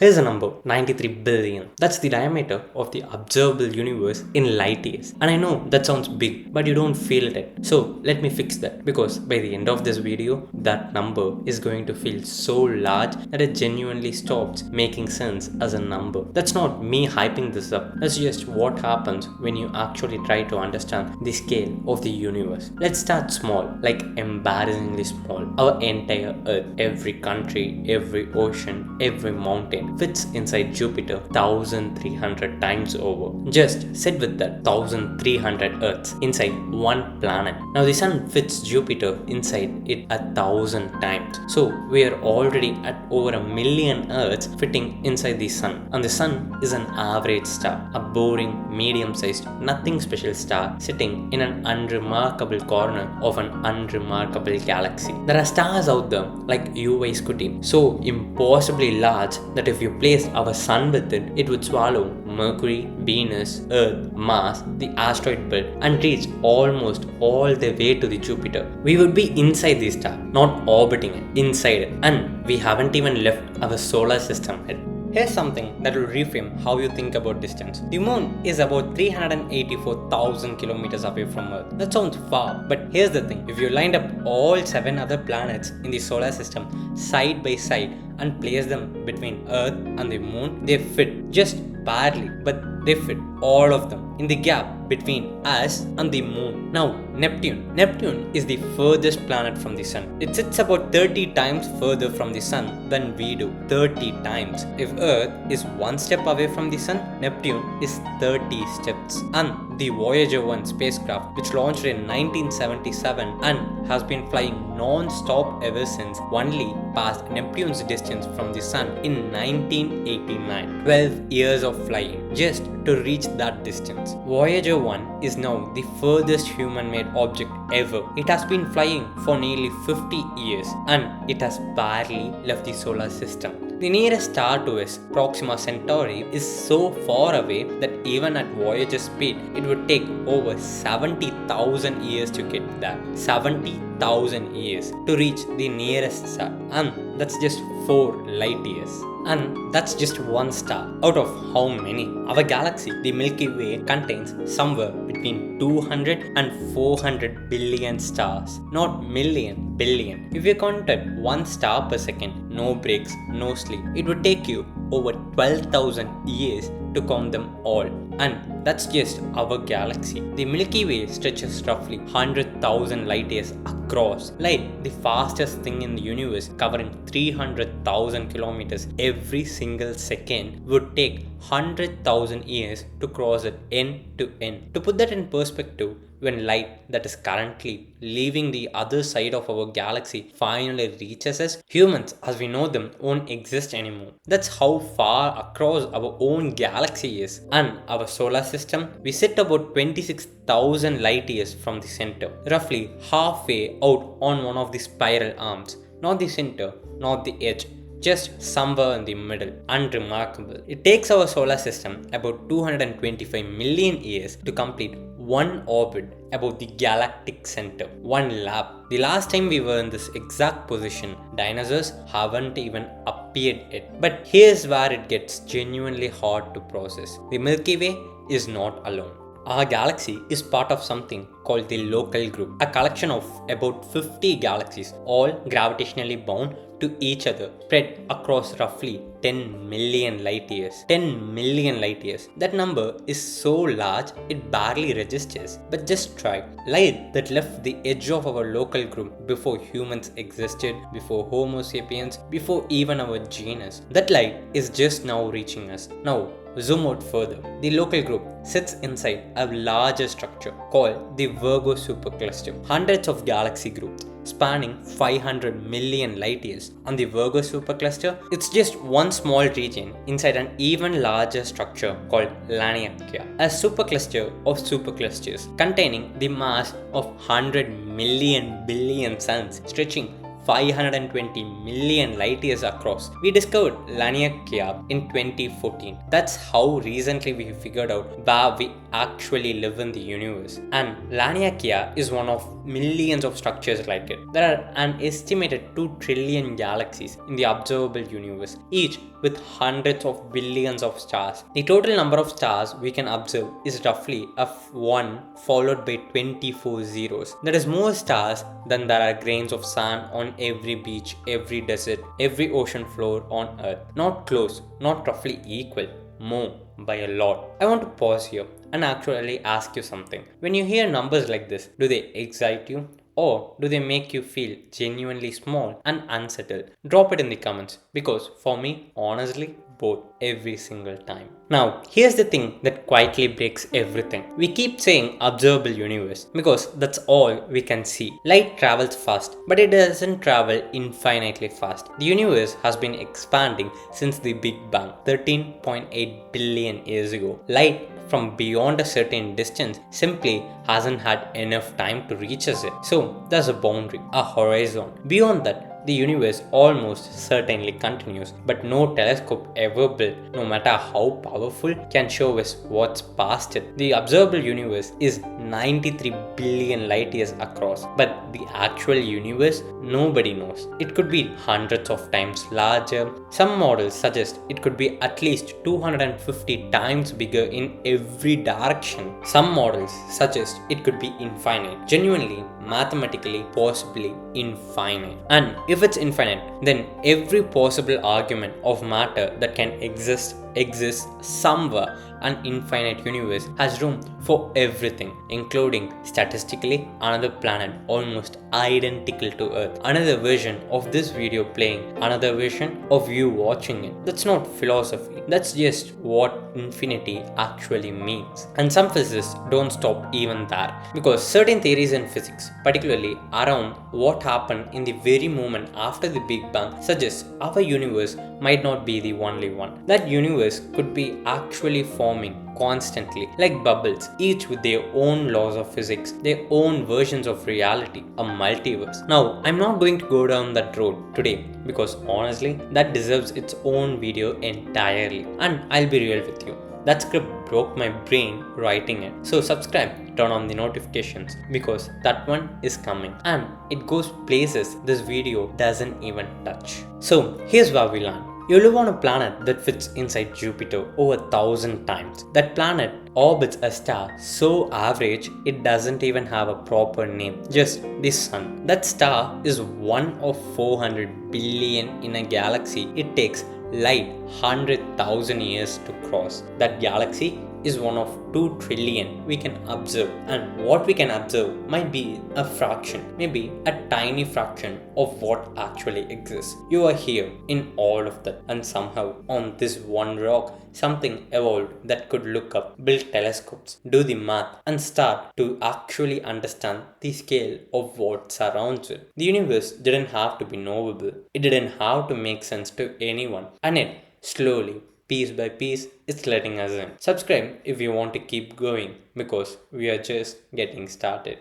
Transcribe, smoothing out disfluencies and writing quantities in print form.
Here's a number 93 billion. That's the diameter of the observable universe in light years. And I know that sounds big, but you don't feel it. So let me fix that, because by the end of this video, that number is going to feel so large that it genuinely stops making sense as a number. That's not me hyping this up. That's just what happens when you actually try to understand the scale of the universe. Let's start small, like embarrassingly small. Our entire Earth, every country, every ocean, every mountain fits inside Jupiter 1300 times over. Just sit with that 1300 Earths inside one planet. Now the Sun fits Jupiter inside it 1,000 times. So we are already at over 1,000,000 Earths fitting inside the Sun. And the Sun is an average star, a boring, medium-sized, nothing special star sitting in an unremarkable corner of an unremarkable galaxy. There are stars out there like UY Scuti, so impossibly large that if you placed our Sun with it, it would swallow Mercury, Venus, Earth, Mars, the asteroid belt, and reach almost all the way to the Jupiter. We would be inside the star, not orbiting it, inside it, and we haven't even left our solar system yet. Here's something that will reframe how you think about distance. The moon is about 384,000 kilometers away from Earth. That sounds far, but here's the thing. If you lined up all 7 other planets in the solar system side by side and place them between Earth and the moon, they fit just barely, but they fit, all of them, in the gap between us and the moon. Now, Neptune. Neptune is the furthest planet from the Sun. It sits about 30 times further from the Sun than we do. 30 times. If Earth is 1 step away from the Sun, Neptune is 30 steps. And the Voyager 1 spacecraft, which launched in 1977 and has been flying non-stop ever since, only passed Neptune's distance from the Sun in 1989. 12 years of flying just to reach that distance. Voyager 1 is now the furthest human-made object ever. It has been flying for nearly 50 years and it has barely left the solar system. The nearest star to us, Proxima Centauri, is so far away that even at Voyager speed, it would take over 70,000 years to get there. 70,000 years to reach the nearest star. And that's just 4 light years. And that's just one star out of how many? Our galaxy, the Milky Way, contains somewhere between 200 and 400 billion stars. Not million, billion. If you counted 1 star per second, no breaks, no sleep, it would take you over 12,000 years to count them all. And that's just our galaxy. The Milky Way stretches roughly 100,000 light years across. Light, the fastest thing in the universe, covering 300,000 kilometers every single second, would take 100,000 years to cross it end to end. To put that in perspective, when light that is currently leaving the other side of our galaxy finally reaches us, humans as we know them won't exist anymore. That's how far across our own galaxy is. And our solar system, we sit about 26,000 light years from the center, roughly halfway out on one of the spiral arms. Not the center, not the edge, just somewhere in the middle. Unremarkable. It takes our solar system about 225 million years to complete one orbit about the galactic center. One lap. The last time we were in this exact position, dinosaurs haven't even appeared yet. But here's where it gets genuinely hard to process. The Milky Way is not alone. Our galaxy is part of something called the local group, a collection of about 50 galaxies, all gravitationally bound to each other, spread across roughly 10 million light years. 10 million light years. That number is so large it barely registers. But just try. Light that left the edge of our local group before humans existed, before Homo sapiens, before even our genus. That light is just now reaching us. Now, zoom out further. The local group sits inside a larger structure called the Virgo supercluster. Hundreds of galaxy groups spanning 500 million light years. On the Virgo supercluster, it's just one small region inside an even larger structure called Laniakea, a supercluster of superclusters containing the mass of 100 million billion suns stretching 520 million light years across. We discovered Laniakea in 2014. That's how recently we figured out where we actually live in the universe. And Laniakea is one of millions of structures like it. There are an estimated 2 trillion galaxies in the observable universe, each with hundreds of billions of stars. The total number of stars we can observe is roughly a 1 followed by 24 zeros. There is more stars than there are grains of sand on every beach, every desert, every ocean floor on Earth. Not close, not roughly equal, more by a lot. I want to pause here and actually ask you something. When you hear numbers like this, do they excite you? Or do they make you feel genuinely small and unsettled? Drop it in the comments, because for me, honestly, both, every single time. Now, here's the thing that quietly breaks everything. We keep saying observable universe because that's all we can see. Light travels fast, but it doesn't travel infinitely fast. The universe has been expanding since the Big Bang 13.8 billion years ago. Light from beyond a certain distance simply hasn't had enough time to reach us yet. So there's a boundary, a horizon. Beyond that, the universe almost certainly continues, but no telescope ever built, no matter how powerful, can show us what's past it. The observable universe is 93 billion light years across, but the actual universe, nobody knows. It could be hundreds of times larger. Some models suggest it could be at least 250 times bigger in every direction. Some models suggest it could be infinite, genuinely, mathematically, possibly infinite. And if it's infinite, then every possible argument of matter that can exist exists somewhere. An infinite universe has room for everything, including statistically another planet almost identical to Earth, another version of this video playing, another version of you watching it. That's not philosophy, that's just what infinity actually means. And some physicists don't stop even there, because certain theories in physics, particularly around what happened in the very moment after the Big Bang, suggest our universe might not be the only one. That universe could be actually forming constantly, like bubbles, each with their own laws of physics, their own versions of reality, a multiverse. Now, I'm not going to go down that road today, because honestly, that deserves its own video entirely. And I'll be real with you, that script broke my brain writing it. So subscribe, turn on the notifications, because that one is coming and it goes places this video doesn't even touch. So here's where we land. You live on a planet that fits inside Jupiter over 1,000 times. That planet orbits a star so average it doesn't even have a proper name, just the Sun. That star is one of 400 billion in a galaxy it takes light 100,000 years to cross. That galaxy is one of 2 trillion we can observe, and what we can observe might be a fraction, maybe a tiny fraction of what actually exists. You are here in all of that, and somehow on this one rock something evolved that could look up, build telescopes, do the math, and start to actually understand the scale of what surrounds it. The universe didn't have to be knowable, it didn't have to make sense to anyone, and it slowly, piece by piece, it's letting us in. Subscribe if you want to keep going, because we are just getting started.